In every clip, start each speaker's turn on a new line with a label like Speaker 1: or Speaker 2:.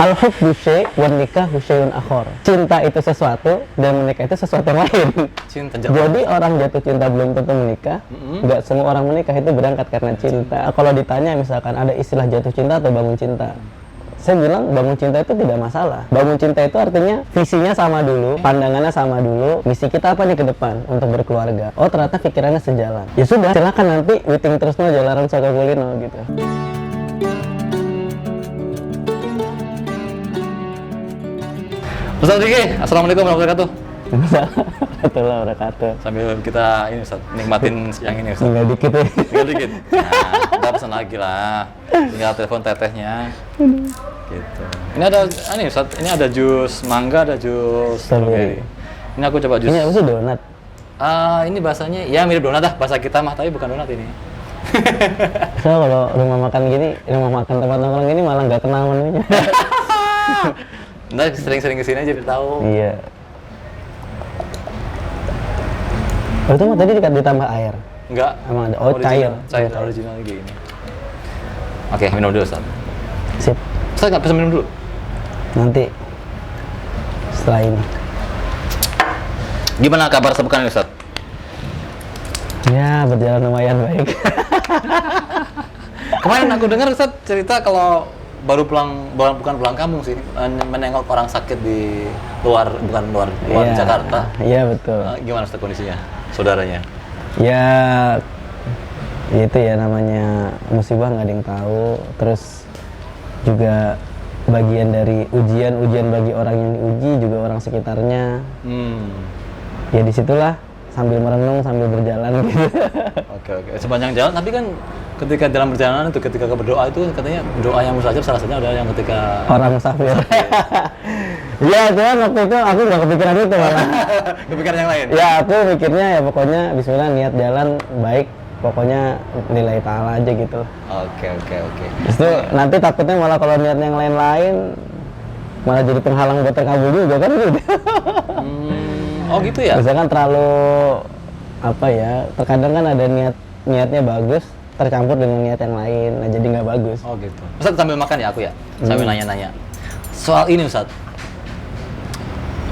Speaker 1: Al-hubbu syai' wan nikahu syai'un akhar. Cinta itu sesuatu dan menikah itu sesuatu yang lain.
Speaker 2: Cinta
Speaker 1: Jadi orang jatuh cinta belum tentu menikah. Nggak semua orang menikah itu berangkat karena cinta. Kalau ditanya misalkan ada istilah jatuh cinta atau bangun cinta, saya bilang bangun cinta itu tidak masalah. Bangun cinta itu artinya visinya sama dulu, pandangannya sama dulu, misi kita apa nih ke depan untuk berkeluarga. Oh ternyata pikirannya sejalan. Ya sudah, silakan nanti witing terusno jalaran saka kulino gitu.
Speaker 2: Ustaz Riki, assalamualaikum warahmatullahi wabarakatuh.
Speaker 1: Warahmatullahi wabarakatuh.
Speaker 2: Sambil kita ini Ustaz, nikmatin yang ini Ustaz.
Speaker 1: Tinggal dikit ya.
Speaker 2: Tinggal dikit. Nah, kita pesan lagi lah. Tinggal telepon tetehnya. Gitu. Ini ada ini Ustaz, ini ada jus mangga, ada jus strawberry. Ini aku coba jus.
Speaker 1: Ini apa sih, donat?
Speaker 2: Ini bahasanya ya mirip donat dah bahasa kita mah, tapi bukan donat ini.
Speaker 1: So kalau rumah makan gini, rumah makan tempat nongkrong gini malah nggak kenal menunya.
Speaker 2: Ntar sering-sering kesini aja biar tahu.
Speaker 1: Iya. Oh, itu mah tadi ditambah air.
Speaker 2: Enggak.
Speaker 1: Emang ada. Oh, cair.
Speaker 2: Cair original kayak gini. Oke, minum dulu Ustaz.
Speaker 1: Sip.
Speaker 2: Ustaz nggak pesan minum dulu?
Speaker 1: Nanti setelah ini.
Speaker 2: Gimana kabar sepekan ini Ustaz?
Speaker 1: Ya, berjalan lumayan baik.
Speaker 2: Kemarin aku dengar Ustaz cerita kalau baru bukan pulang kampung sih, menengok orang sakit di luar
Speaker 1: Iya,
Speaker 2: Jakarta.
Speaker 1: Iya, betul.
Speaker 2: Gimana Ustaz kondisinya, saudaranya?
Speaker 1: Ya, itu ya namanya musibah nggak ada yang tahu. Terus juga bagian dari ujian bagi orang yang diuji juga orang sekitarnya. Ya disitulah sambil merenung sambil berjalan gitu.
Speaker 2: Oke. Sepanjang jalan, tapi kan ketika dalam perjalanan itu ketika berdoa itu katanya doa yang mustajab salah satunya adalah yang ketika
Speaker 1: orang musafir. Iya, cuman waktu itu aku nggak kepikiran itu malah.
Speaker 2: kepikiran yang lain.
Speaker 1: Ya aku mikirnya ya pokoknya Bismillah niat jalan baik, pokoknya nilai ta'ala aja gitu.
Speaker 2: Oke.
Speaker 1: Itu nanti takutnya malah kalau niat yang lain-lain malah jadi penghalang buat terkabul juga kan gitu.
Speaker 2: Oh gitu ya?
Speaker 1: Misalkan terlalu apa ya, terkadang kan ada niatnya bagus tercampur dengan niat yang lain, nah jadi nggak bagus.
Speaker 2: Oh gitu. Ustaz sambil makan ya aku ya, sambil nanya-nanya soal ini Ustaz.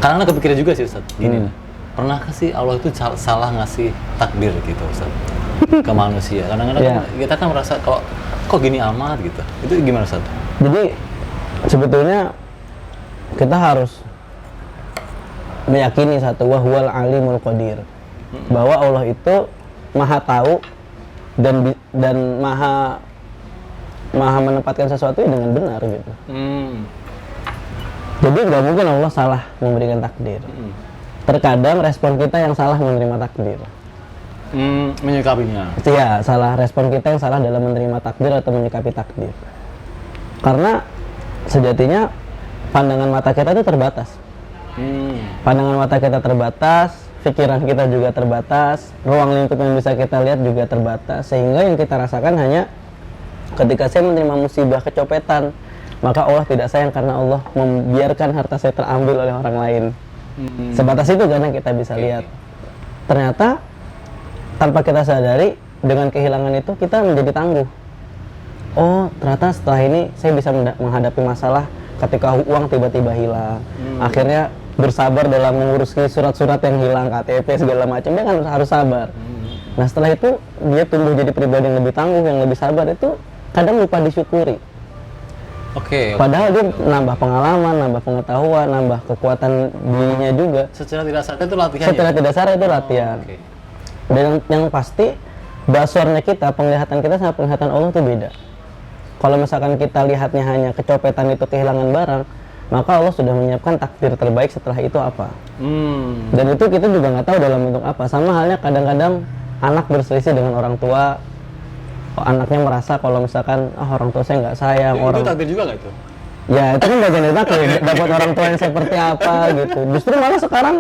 Speaker 2: Karena kepikiran juga sih Ustaz, gini pernahkah sih Allah itu salah ngasih takdir gitu Ustaz ke manusia? Kadang-kadang kita kan merasa kok gini amat gitu. Itu gimana Ustaz?
Speaker 1: Jadi sebetulnya kita harus meyakini satu, wahwal alimul qadir, bahwa Allah itu maha tahu dan maha menempatkan sesuatu dengan benar gitu. Jadi nggak mungkin Allah salah memberikan takdir. Terkadang respon kita yang salah menerima takdir.
Speaker 2: Menyikapinya.
Speaker 1: Iya, salah respon kita yang salah dalam menerima takdir atau menyikapi takdir. Karena sejatinya pandangan mata kita itu terbatas. Pandangan mata kita terbatas, pikiran kita juga terbatas, ruang lingkup yang bisa kita lihat juga terbatas, sehingga yang kita rasakan hanya ketika saya menerima musibah kecopetan, maka Allah tidak sayang karena Allah membiarkan harta saya terambil oleh orang lain. Sebatas itu kan yang kita bisa lihat. Ternyata tanpa kita sadari, dengan kehilangan itu kita menjadi tangguh. Oh, ternyata setelah ini saya bisa menghadapi masalah ketika uang tiba-tiba hilang. Akhirnya bersabar dalam mengurus surat-surat yang hilang, KTP segala macam, dia kan harus sabar. Nah setelah itu dia tumbuh jadi pribadi yang lebih tangguh, yang lebih sabar. Itu kadang lupa disyukuri. Padahal dia nambah pengalaman, nambah pengetahuan, nambah kekuatan dirinya juga.
Speaker 2: Secara tidak sadar itu latihan.
Speaker 1: Secara tidak sadar itu latihan. Dan yang pasti basornya kita, penglihatan kita sama penglihatan Allah itu beda. Kalau misalkan kita lihatnya hanya kecopetan itu kehilangan barang, maka Allah sudah menyiapkan takdir terbaik setelah itu apa. Dan itu kita juga nggak tahu dalam bentuk apa. Sama halnya kadang-kadang anak berselisih dengan orang tua. Anaknya merasa kalau misalkan orang tua saya nggak sayang.
Speaker 2: Itu takdir juga nggak itu?
Speaker 1: Ya itu kan bagian dari takdir. Dapat orang tua yang seperti apa gitu. Justru malah sekarang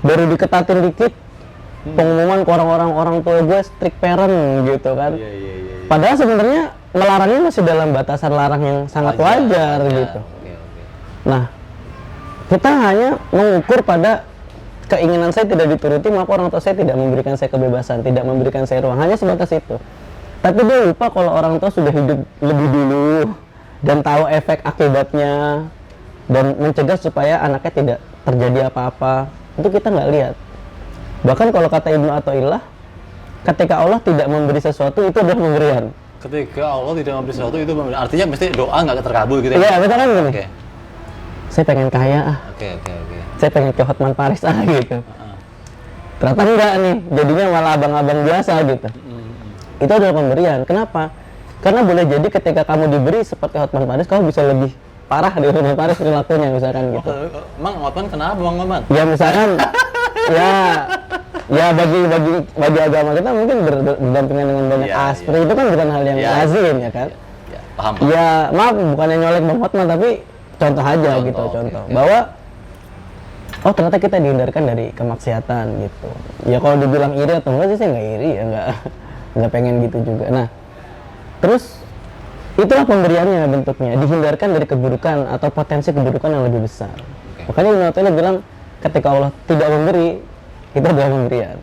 Speaker 1: baru diketatin dikit pengumuman ke orang tua gue strict parent gitu kan. Padahal sebenarnya melarangnya masih dalam batasan larang yang sangat wajar gitu. Nah, kita hanya mengukur pada keinginan saya tidak dituruti, maka orang tua saya tidak memberikan saya kebebasan, tidak memberikan saya ruang, hanya sebatas itu. Tapi dia lupa kalau orang tua sudah hidup lebih dulu, dan tahu efek akibatnya dan mencegah supaya anaknya tidak terjadi apa-apa, itu kita nggak lihat. Bahkan kalau kata Ibnu Athaillah, ketika Allah tidak memberi sesuatu itu adalah pemberian.
Speaker 2: Ketika Allah tidak memberi sesuatu itu artinya mesti doa nggak terkabul gitu ya?
Speaker 1: Iya, misalkan gini.
Speaker 2: Oke.
Speaker 1: Saya pengen kaya
Speaker 2: Oke.
Speaker 1: saya pengen ke Hotman Paris gitu. Ternyata enggak nih, jadinya malah abang-abang biasa gitu. Itu adalah pemberian. Kenapa? Karena boleh jadi ketika kamu diberi seperti Hotman Paris, kamu bisa lebih parah dari Hotman Paris perilakunya misalkan gitu.
Speaker 2: Emang Hotman kenapa Bang Maman?
Speaker 1: Ya misalkan ya bagi agama kita mungkin berdampingan dengan banyak aspri itu kan bukan hal yang lazim ya kan.
Speaker 2: Ya, paham.
Speaker 1: Ya maaf bukannya nyolek Bang Hotman tapi contoh aja gitu, contoh bahwa oh ternyata kita dihindarkan dari kemaksiatan gitu. Ya kalau dibilang iri atau enggak sih saya nggak iri ya, nggak pengen gitu juga. Nah terus itulah pemberiannya bentuknya, dihindarkan dari keburukan atau potensi keburukan yang lebih besar. Makanya Ibnu Athaillah bilang ketika Allah tidak memberi, itu adalah pemberian.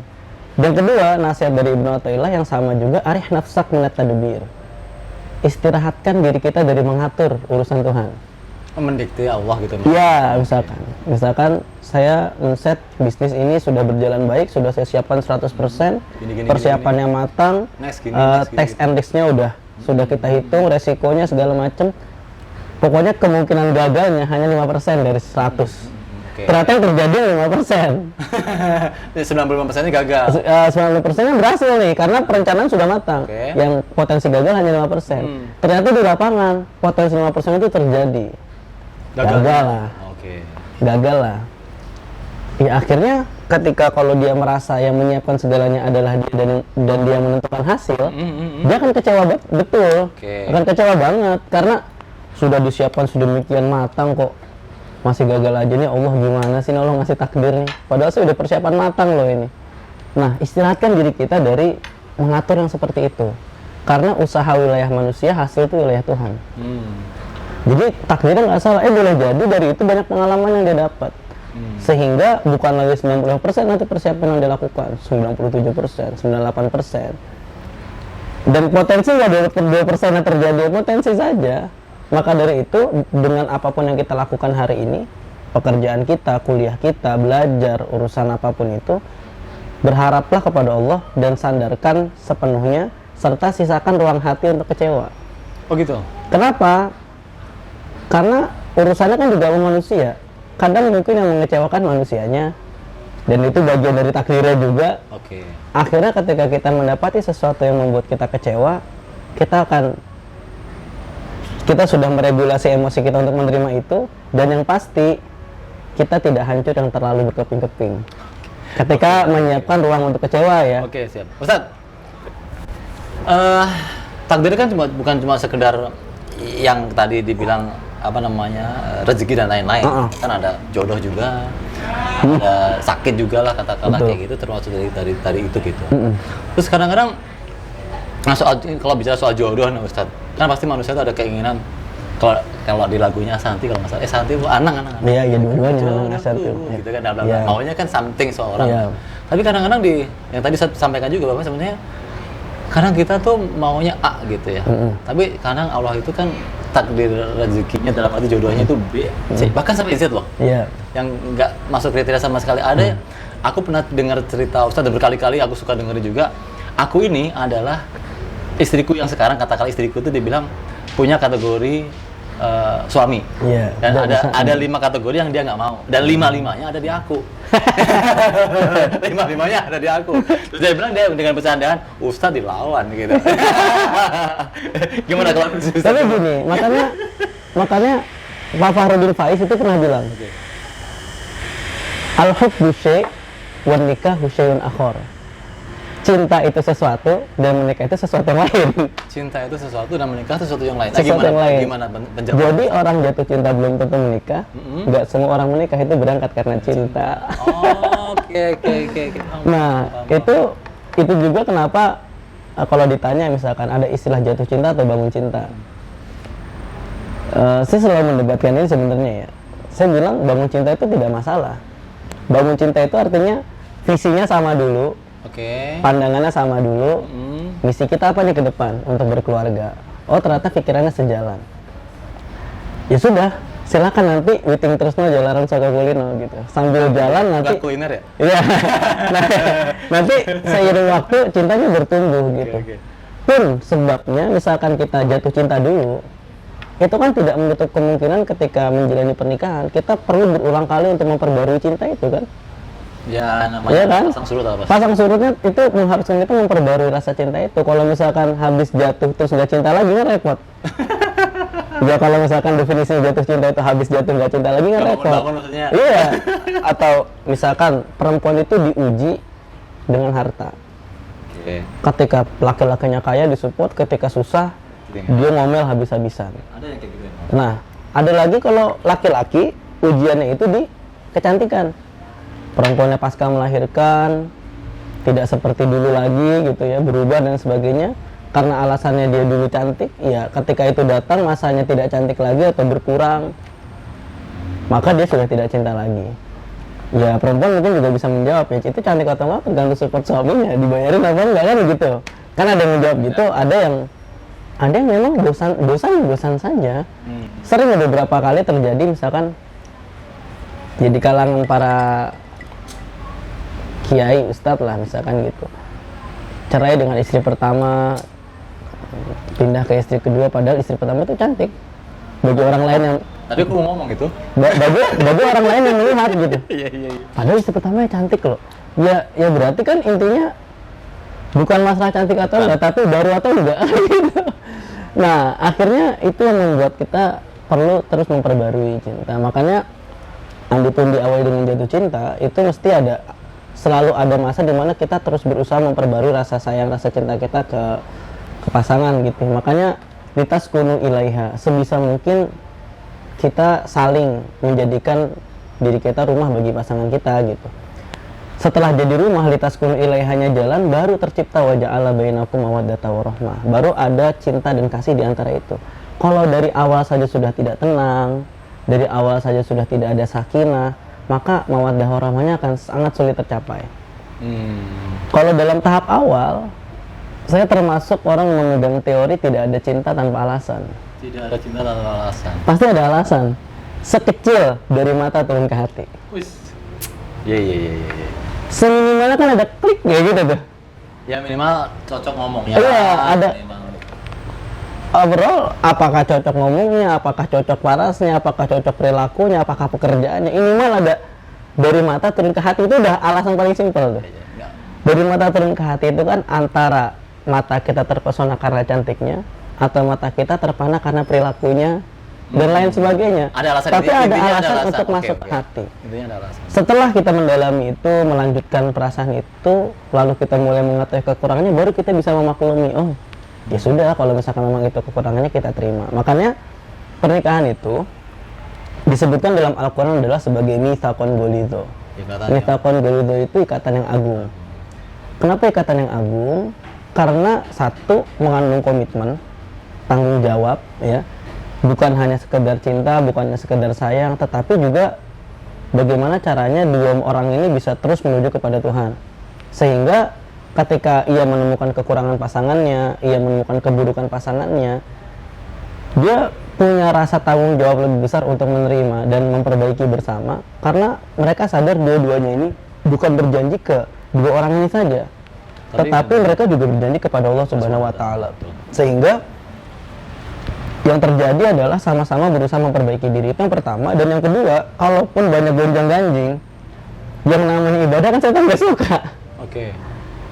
Speaker 1: Dan kedua, nasihat dari Ibnu Athaillah yang sama juga, arih nafsak minat tadbir. Istirahatkan diri kita dari mengatur urusan Tuhan.
Speaker 2: Mendikte Allah gitu.
Speaker 1: Iya, misalkan saya men-set bisnis ini sudah berjalan baik, sudah saya siapkan 100%, persiapannya matang, tax and risk-nya sudah kita hitung, resikonya segala macam. Pokoknya kemungkinan gagalnya hanya 5% dari 100. Ternyata yang terjadi 5%.
Speaker 2: 95%-nya gagal.
Speaker 1: 90%-nya berhasil nih, karena perencanaan sudah matang. Yang potensi gagal hanya 5%. Ternyata di lapangan, potensi 5% itu terjadi. Gagal lah. Gagal lah. Ya akhirnya ketika kalau dia merasa yang menyiapkan segalanya adalah dia dan dia menentukan hasil, dia akan kecewa betul. Akan kecewa banget karena sudah disiapkan sedemikian matang kok masih gagal aja nih. Allah gimana sih Allah ngasih takdir nih, padahal sudah persiapan matang loh ini. Nah istirahatkan diri kita dari mengatur yang seperti itu, karena usaha wilayah manusia, hasil itu wilayah Tuhan. Jadi takdirnya nggak salah, boleh jadi dari itu banyak pengalaman yang dia dapat. Sehingga bukan lagi 90% nanti persiapan yang dia lakukan, 97%, 98%. Dan potensi nggak 2% yang terjadi, potensi saja. Maka dari itu, dengan apapun yang kita lakukan hari ini, pekerjaan kita, kuliah kita, belajar, urusan apapun itu, berharaplah kepada Allah dan sandarkan sepenuhnya, serta sisakan ruang hati untuk kecewa.
Speaker 2: Oh gitu?
Speaker 1: Kenapa? Karena urusannya kan juga sama manusia. Kadang mungkin yang mengecewakan manusianya, dan itu bagian dari takdirnya juga. Akhirnya ketika kita mendapati sesuatu yang membuat kita kecewa, kita sudah meregulasi emosi kita untuk menerima itu, dan yang pasti kita tidak hancur yang terlalu berkeping-keping ketika menyiapkan ruang untuk kecewa ya.
Speaker 2: Siap. Ustadz, takdir kan bukan cuma sekedar yang tadi dibilang rezeki dan lain-lain. Kan ada jodoh juga, ada sakit juga lah katakanlah kayak gitu, termasuk dari itu gitu. Terus kadang-kadang kalau bicara soal jodoh nih Ustadz, kan pasti manusia itu ada keinginan, kalau di lagunya Ashanti kalau nggak salah, Ashanti itu anang.
Speaker 1: Iya dua-duanya anang Ashanti.
Speaker 2: Gitu kan, maunya kan something seorang. Tapi kadang-kadang yang tadi saya sampaikan juga Bapak, sebenarnya kadang kita tuh maunya A gitu ya. Tapi kadang Allah itu kan takdir rezekinya dalam arti jodohnya itu B, C, bahkan sampai Z loh. Yang nggak masuk kriteria sama sekali. Ada aku pernah dengar cerita Ustadz berkali-kali, aku suka dengerin juga. Aku ini adalah istriku yang sekarang, katakanlah istriku itu dibilang punya kategori suami. Dan ada 5 kategori yang dia nggak mau, dan 5-5-nya ada di aku. 5-5-nya ada di aku. Terus dia bilang, dia dengan bercandaan, Ustadz dilawan gitu. Gimana kalau Ustadz?
Speaker 1: Tapi gini, makanya Pak Fahrudin Faiz itu pernah bilang, al-hubbu syai' wan nikahu syai'un akhar. Cinta itu sesuatu dan menikah itu sesuatu yang lain.
Speaker 2: Cinta itu sesuatu dan menikah itu sesuatu yang lain.
Speaker 1: Sesuatu yang lain.
Speaker 2: Gimana penjelasan?
Speaker 1: Jadi orang jatuh cinta belum tentu menikah. Nggak semua orang menikah itu berangkat karena cinta.
Speaker 2: Oke.
Speaker 1: Nah, itu juga kenapa kalau ditanya misalkan ada istilah jatuh cinta atau bangun cinta. Saya selalu mendebatkan ini sebenarnya ya. Saya bilang bangun cinta itu tidak masalah. Bangun cinta itu artinya visinya sama dulu. Pandangannya sama dulu. Misi kita apa nih ke depan untuk berkeluarga? Oh ternyata pikirannya sejalan. ya sudah, silakan nanti meeting terusno jalanan Saka Kulino gitu. Sambil jalan nanti
Speaker 2: kuliner ya?
Speaker 1: iya. Nah, nanti seiring waktu cintanya bertumbuh gitu.
Speaker 2: Oke.
Speaker 1: Pun sebabnya misalkan kita jatuh cinta dulu, itu kan tidak menutup kemungkinan ketika menjalani pernikahan kita perlu berulang kali untuk memperbarui cinta itu kan.
Speaker 2: Ya namanya
Speaker 1: Iya kan?
Speaker 2: pasang surut apa?
Speaker 1: Pasang surutnya itu mengharuskan kita memperbarui rasa cinta itu. Kalau misalkan habis jatuh terus nggak cinta lagi kan repot. Ya kalau misalkan definisi jatuh cinta itu habis jatuh nggak cinta lagi kan repot.
Speaker 2: Bangun maksudnya.
Speaker 1: Iya. Atau misalkan perempuan itu diuji dengan harta.
Speaker 2: Oke.
Speaker 1: Ketika laki-lakinya kaya disupport, ketika susah dia ngomel habis-habisan.
Speaker 2: Ada yang kayak gitu ya?
Speaker 1: Nah, ada lagi kalau laki-laki ujiannya itu di kecantikan. Perempuannya pasca melahirkan tidak seperti dulu lagi gitu ya, berubah dan sebagainya. Karena alasannya dia dulu cantik, ya ketika itu datang masanya tidak cantik lagi atau berkurang, maka dia sudah tidak cinta lagi. Ya perempuan mungkin juga bisa menjawab, ya itu cantik atau enggak tergantung support suaminya, dibayarin apa enggak kan gitu. Kan ada yang menjawab gitu, ada yang memang bosan saja. Sering ada beberapa kali terjadi misalkan jadi kalangan para kiai, ustadz lah misalkan gitu, cerai dengan istri pertama, pindah ke istri kedua, padahal istri pertama itu cantik bagi orang lain yang
Speaker 2: Tadi aku mau ngomong itu.
Speaker 1: bagi orang lain yang melihat gitu.
Speaker 2: Iya.
Speaker 1: Padahal istri pertamanya cantik loh. Ya berarti kan intinya bukan masalah cantik atau enggak, tapi baru atau enggak gitu. Nah, akhirnya itu yang membuat kita perlu terus memperbarui cinta. Makanya andipun diawali dengan jatuh cinta, itu mesti selalu ada masa di mana kita terus berusaha memperbarui rasa sayang, rasa cinta kita ke pasangan gitu. Makanya litaskunu ilaiha, sebisa mungkin kita saling menjadikan diri kita rumah bagi pasangan kita gitu. Setelah jadi rumah, litaskunu ilaihanya jalan, baru tercipta waja'ala bainakum mawaddata warahmah. Baru ada cinta dan kasih di antara itu. Kalau dari awal saja sudah tidak tenang, dari awal saja sudah tidak ada sakinah, maka mawaddah warahmahnya akan sangat sulit tercapai. Kalau dalam tahap awal, saya termasuk orang memegang teori tidak ada cinta tanpa alasan.
Speaker 2: Tidak ada cinta tanpa alasan.
Speaker 1: Pasti ada alasan. Sekecil dari mata turun ke hati.
Speaker 2: Wis. Iya.
Speaker 1: Seminimalnya kan ada klik kayak gitu tuh.
Speaker 2: Ya minimal cocok ngomongnya.
Speaker 1: Iya, ada.
Speaker 2: Memang.
Speaker 1: Overall, apakah cocok ngomongnya, apakah cocok parasnya, apakah cocok perilakunya, apakah pekerjaannya, minimal ada dari mata turun ke hati, itu udah alasan paling simpel tuh.
Speaker 2: Iya.
Speaker 1: Dari mata turun ke hati itu kan antara mata kita terpesona karena cantiknya, atau mata kita terpana karena perilakunya, dan lain sebagainya.
Speaker 2: Ada alasan.
Speaker 1: Tapi ada alasan
Speaker 2: alasan
Speaker 1: untuk
Speaker 2: Oke.
Speaker 1: masuk hati.
Speaker 2: Intinya ada alasan.
Speaker 1: Setelah kita mendalami itu, melanjutkan perasaan itu, lalu kita mulai mengetahui kekurangannya, baru kita bisa memaklumi, oh ya sudah, kalau misalkan memang itu kekurangannya kita terima. Makanya pernikahan itu disebutkan dalam Al-Quran adalah sebagai mitsaqon ghalidho. Mitsaqon ghalidho itu ikatan yang agung. Kenapa ikatan yang agung? Karena satu, mengandung komitmen, tanggung jawab, ya, bukan hanya sekedar cinta, bukan hanya sekedar sayang, tetapi juga bagaimana caranya dua orang ini bisa terus menuju kepada Tuhan, sehingga ketika ia menemukan kekurangan pasangannya, ia menemukan keburukan pasangannya, dia punya rasa tanggung jawab lebih besar untuk menerima dan memperbaiki bersama, karena mereka sadar dua-duanya ini bukan berjanji ke dua orang ini saja, tetapi mereka juga berjanji kepada Allah Subhanahu wa Ta'ala. Sehingga yang terjadi adalah sama-sama berusaha memperbaiki diri, itu yang pertama. Dan yang kedua, kalaupun banyak gonjang-ganjing, yang namanya ibadah kan setan nggak suka.
Speaker 2: Oke.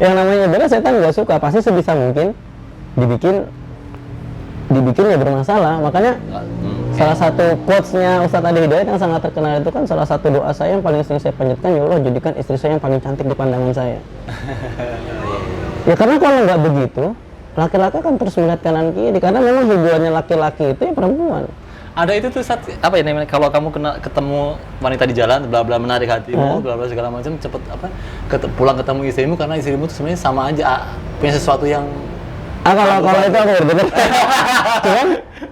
Speaker 1: Yang namanya ibadah setan nggak suka, pasti sebisa mungkin dibikin ya bermasalah. Makanya salah satu quotes-nya Ustadz Adi Hidayat yang sangat terkenal itu kan, salah satu doa saya yang paling sering saya panjatkan, ya Allah jadikan istri saya yang paling cantik di pandangan saya. Ya karena kalau nggak begitu, laki-laki akan terus melihat kanan kiri, karena memang hiburannya laki-laki itu ya perempuan.
Speaker 2: Ada itu tuh apa ya namanya, kalau kamu ketemu wanita di jalan, bla bla menarik hatimu, bla bla segala macam, cepet pulang ketemu istrimu, karena istrimu tuh sebenarnya sama aja punya sesuatu yang
Speaker 1: kalau itu aku berbeda.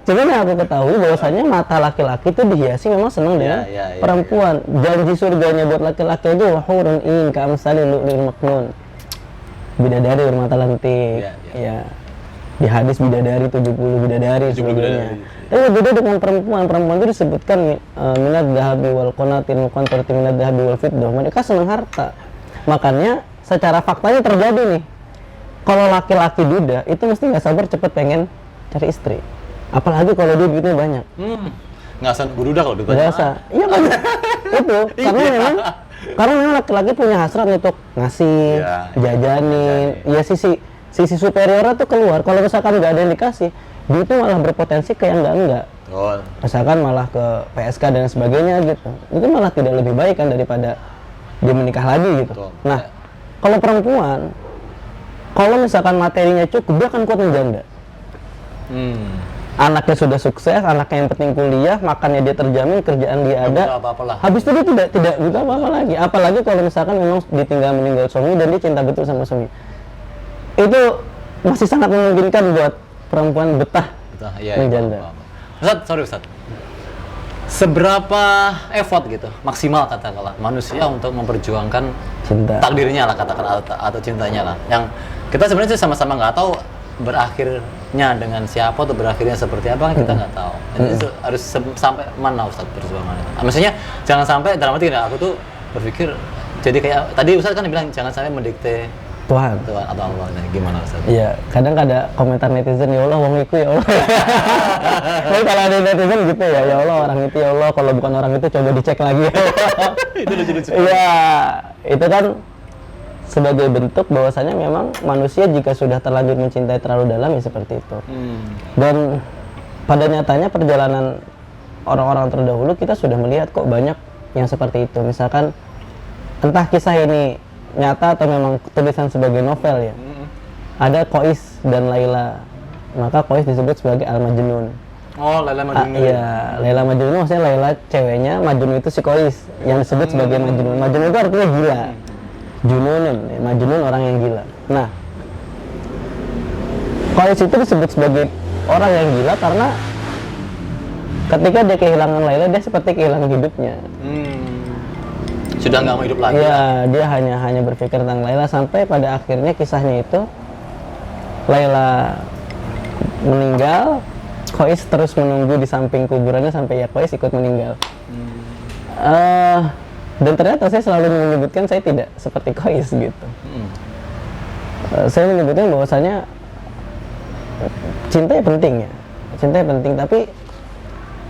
Speaker 1: cuman yang aku ketahui bahwasanya mata laki-laki itu dihiasi memang senang dengan perempuan. Janji surganya buat laki-laki aja, wa hurun in ka'amsalil lu'lu'il maknun. Bidadari bermata lentik. Ya. Di hadis bidadari 70 bidadari sebagainya. Tapi beda dengan perempuan. Perempuan itu disebutkan minad dahabi wal qanatil muqantarati minad dahabi wal fiddah. Mereka senang harta. Makanya secara faktanya terjadi nih. Kalau laki-laki duda itu mesti nggak sabar cepet pengen cari istri. Apalagi kalau dia duitnya banyak.
Speaker 2: Nggak usah berudah kalau duit
Speaker 1: Nggak usah. Iya kan? Itu karena memang laki-laki punya hasrat untuk ngasih, jajanin. Ya sisi superiornya tuh keluar. Kalau misalkan nggak ada yang dikasih, duitnya malah berpotensi ke yang enggak.
Speaker 2: Betul.
Speaker 1: Misalkan malah ke PSK dan sebagainya gitu. Itu malah tidak lebih baik kan daripada dia menikah lagi gitu.
Speaker 2: Betul.
Speaker 1: Nah, kalau perempuan, kalau misalkan materinya cukup, dia akan kuat menjanda. Anaknya sudah sukses, anaknya yang penting kuliah, makannya dia terjamin, kerjaan dia ada. Habis itu dia tidak butuh apa-apa lagi. Apalagi kalau misalkan memang ditinggal meninggal suami dan dia cinta betul sama suami. Itu masih sangat memungkinkan buat perempuan betah menjanda.
Speaker 2: Ustaz. Seberapa effort gitu, maksimal katakanlah manusia untuk memperjuangkan
Speaker 1: cinta
Speaker 2: takdirnya lah katakanlah atau cintanya lah. Yang kita sebenarnya sama-sama nggak tahu berakhirnya dengan siapa atau berakhirnya seperti apa kan kita nggak tahu. Jadi itu harus sampai mana Ustaz perjuangannya? Maksudnya jangan sampai dalam arti aku tuh berpikir jadi kayak tadi Ustaz kan bilang jangan sampai mendikte
Speaker 1: Tuhan
Speaker 2: atau Allah. Nah, gimana Ustaz?
Speaker 1: Iya, kadang ada komentar netizen, ya Allah wong itu ya Allah. Tapi kalau ada netizen gitu ya Allah orang itu ya Allah, kalau bukan orang itu coba dicek lagi.
Speaker 2: Itu lucu-lucu.
Speaker 1: Iya, itu kan sebagai bentuk bahwasanya memang manusia jika sudah terlanjur mencintai terlalu dalam ya seperti itu. Dan pada nyatanya perjalanan orang-orang terdahulu kita sudah melihat kok banyak yang seperti itu. Misalkan entah kisah ini nyata atau memang tulisan sebagai novel ya. Ada Qais dan Laila. Maka Qais disebut sebagai Al-Majnun.
Speaker 2: Oh, Laila Majnun.
Speaker 1: Iya, Laila Majnun maksudnya Laila ceweknya, Majnun itu si Qais yang disebut sebagai Majnun. Majnun itu artinya gila. Jununun, Majnun orang yang gila. Nah, Qais itu disebut sebagai orang yang gila karena ketika dia kehilangan Laila, dia seperti kehilangan hidupnya.
Speaker 2: Sudah nggak mau hidup lagi.
Speaker 1: Iya, dia hanya berpikir tentang Laila sampai pada akhirnya kisahnya itu Laila meninggal, Qais terus menunggu di samping kuburannya sampai ya Qais ikut meninggal. Dan ternyata saya selalu menyebutkan saya tidak seperti Qais gitu. Saya menyebutkan bahwasanya cinta ya penting ya, cinta ya penting, tapi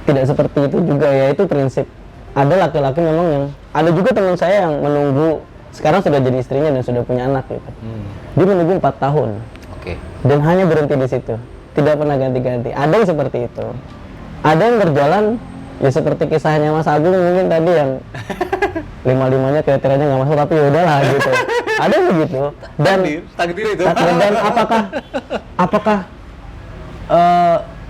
Speaker 1: tidak seperti itu juga ya, itu prinsip. Ada laki-laki memang yang, ada juga teman saya yang menunggu, sekarang sudah jadi istrinya dan sudah punya anak gitu. Dia menunggu 4 tahun. Dan hanya berhenti di situ, tidak pernah ganti-ganti. Ada yang seperti itu. Ada yang berjalan ya seperti kisahnya Mas Agung mungkin tadi yang 5-5-nya kriterianya nggak masuk tapi yaudahlah gitu. Ada yang begitu. Dan
Speaker 2: takdir itu.
Speaker 1: Dan apakah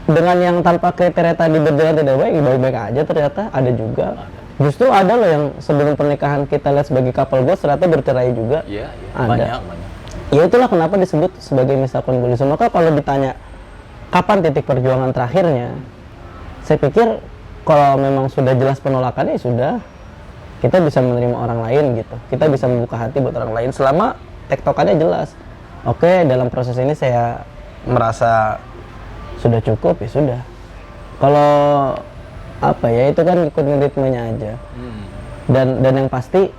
Speaker 1: dengan yang tanpa kriteria tadi berjalan tidak baik-baik aja? Ternyata ada juga. Justru ada loh yang sebelum pernikahan kita lihat sebagai couple goals ternyata bercerai juga.
Speaker 2: Iya,
Speaker 1: ada.
Speaker 2: banyak.
Speaker 1: Ya itulah kenapa disebut sebagai misakon kulis. Maka kalau ditanya kapan titik perjuangan terakhirnya, saya pikir kalau memang sudah jelas penolakannya sudah, kita bisa menerima orang lain gitu. Kita bisa membuka hati buat orang lain selama tektokannya jelas. Oke, dalam proses ini saya merasa sudah cukup ya sudah. Kalau apa ya itu kan ikut ritmenya aja. Dan yang pasti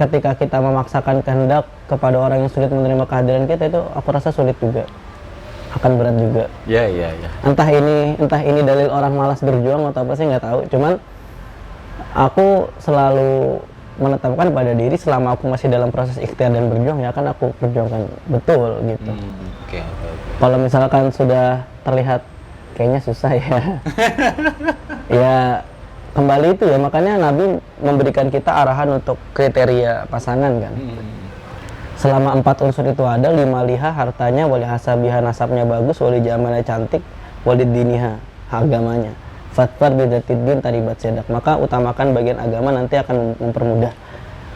Speaker 1: ketika kita memaksakan kehendak kepada orang yang sulit menerima kehadiran kita, itu aku rasa sulit juga, akan berat juga.
Speaker 2: Iya.
Speaker 1: Entah ini dalil orang malas berjuang atau apa sih nggak tahu. Cuman aku selalu menetapkan pada diri selama aku masih dalam proses ikhtiar dan berjuang ya akan aku perjuangkan betul gitu.
Speaker 2: Oke.
Speaker 1: Kalau misalkan sudah terlihat kayaknya susah ya, ya kembali itu ya, makanya Nabi memberikan kita arahan untuk kriteria pasangan kan. Selama 4 unsur itu ada, 5 liha hartanya, wali hasabiha nasabnya bagus, wali jamalnya cantik, wali diniha agamanya. Fatfar bidzatiddin taribat yadak. Maka utamakan bagian agama, nanti akan mempermudah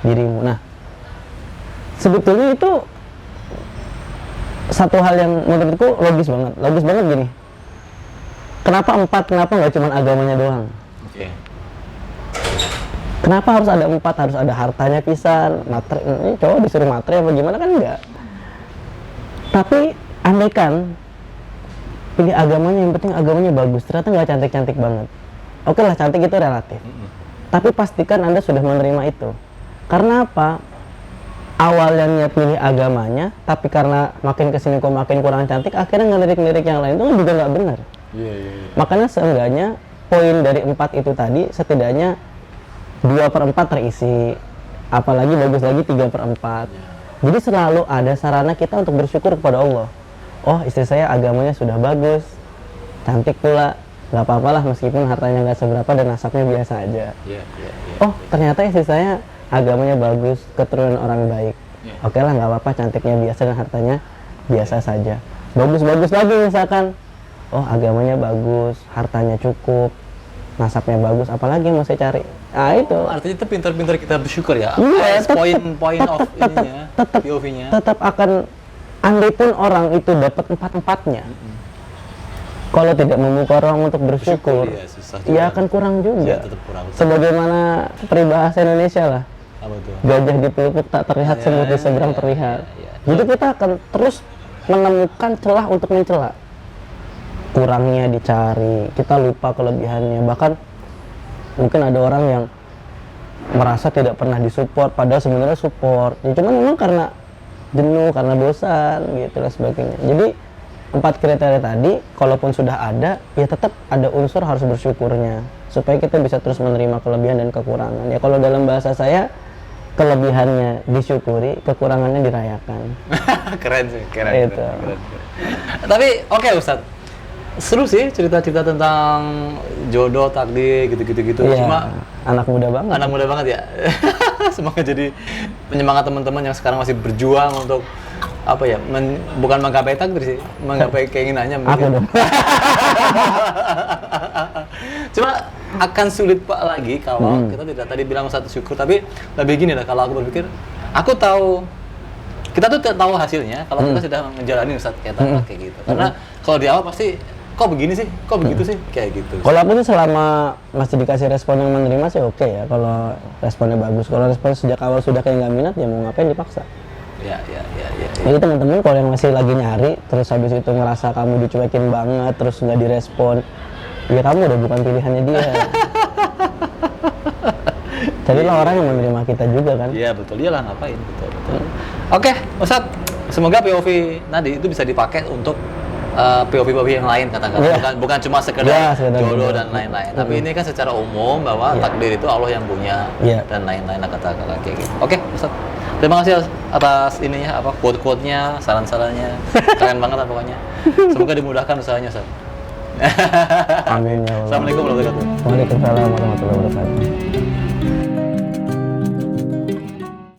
Speaker 1: dirimu. Nah, sebetulnya itu satu hal yang menurutku logis banget gini. Kenapa 4? Kenapa nggak cuma agamanya doang? Kenapa harus ada 4? Harus ada hartanya pisan, materi. Ini cowok disuruh materi apa gimana kan enggak. Tapi andaikan pilih agamanya, yang penting agamanya bagus. Ternyata nggak cantik-cantik banget. Oke lah, cantik itu relatif. Tapi pastikan Anda sudah menerima itu. Karena apa? Awalnya niat milih agamanya, tapi karena makin kesini kok makin kurang cantik, akhirnya ngelirik-ngelirik yang lain itu kan juga nggak benar. Makanya seenggaknya poin dari 4 itu tadi setidaknya 2/4 terisi, apalagi bagus lagi 3/4. Jadi selalu ada sarana kita untuk bersyukur kepada Allah. Oh, istri saya agamanya sudah bagus, cantik pula, nggak apa-apalah meskipun hartanya nggak seberapa dan nasabnya biasa aja. Oh, ternyata istri saya agamanya bagus, keturunan orang baik. Oke lah, nggak apa-apa, cantiknya biasa dan hartanya biasa saja. Bagus-bagus lagi misalkan, oh agamanya bagus, hartanya cukup, nasabnya bagus, apalagi yang mau saya cari? Nah itu.
Speaker 2: Artinya itu pintar-pintar kita bersyukur ya.
Speaker 1: Iya,
Speaker 2: Point of ininya, POV-nya.
Speaker 1: Tetap akan, andai pun orang itu dapat 4/4-nya, kalau tidak membuka ruang untuk bersyukur, ya akan kurang juga.
Speaker 2: Tetap kurang.
Speaker 1: Sebagaimana peribahasa Indonesia lah.
Speaker 2: Apa tuh?
Speaker 1: Gajah di pelupuk tak terlihat, semut di seberang terlihat. Jadi kita akan terus menemukan celah untuk mencela. Kurangnya dicari, kita lupa kelebihannya. Bahkan mungkin ada orang yang merasa tidak pernah disupport, padahal sebenarnya support. Ya, cuman memang karena jenuh, karena bosan, gitu dan sebagainya. Jadi 4 kriteria tadi, kalaupun sudah ada, ya tetap ada unsur harus bersyukurnya, supaya kita bisa terus menerima kelebihan dan kekurangan. Ya kalau dalam bahasa saya, kelebihannya disyukuri, kekurangannya dirayakan.
Speaker 2: Keren sih, keren.
Speaker 1: Itu.
Speaker 2: Keren. Tapi oke Ustadz, seru sih cerita-cerita tentang jodoh, takdir, gitu-gitu.
Speaker 1: Iya,
Speaker 2: Cuma
Speaker 1: anak muda banget.
Speaker 2: anak muda banget ya. Semoga jadi penyemangat teman-teman yang sekarang masih berjuang untuk apa ya, bukan menggapai takdir sih, menggapai keinginannya mungkin.
Speaker 1: Aku dong.
Speaker 2: Cuma akan sulit Pak lagi kalau kita tidak tadi bilang satu syukur, tapi lebih gini lah kalau aku berpikir, aku tahu kita tuh tahu hasilnya kalau kita sudah menjalani Ustaz kayak gitu. Karena kalau di awal pasti kok begini sih, kok begitu sih, kayak gitu.
Speaker 1: Kalau aku tuh selama masih dikasih respon yang menerima sih oke ya, kalau responnya bagus. Kalau respon sejak awal sudah kayak nggak minat, ya mau ngapain dipaksa.
Speaker 2: Ya.
Speaker 1: Jadi teman-teman kalau yang masih lagi nyari, terus habis itu ngerasa kamu dicuekin banget, terus nggak direspon, ya kamu udah bukan pilihannya dia. Carilah orang yang menerima kita juga kan.
Speaker 2: Iya betul, iyalah ngapain, betul. Oke, Ustadz, semoga POV tadi itu bisa dipakai untuk POV yang lain katakanlah, bukan cuma sekedar jodoh dan lain-lain. Tapi ini kan secara umum bahwa takdir itu Allah yang punya dan lain-lain katakanlah kayak gitu. Oke, Ustadz, terima kasih atas ininya, apa quote-quote-nya, saran-sarannya, keren banget lah pokoknya. Semoga dimudahkan usahanya, Ustadz.
Speaker 1: Amin ya Allah.
Speaker 2: Assalamualaikum warahmatullahi wabarakatuh.
Speaker 1: Waalaikumsalam warahmatullahi wabarakatuh.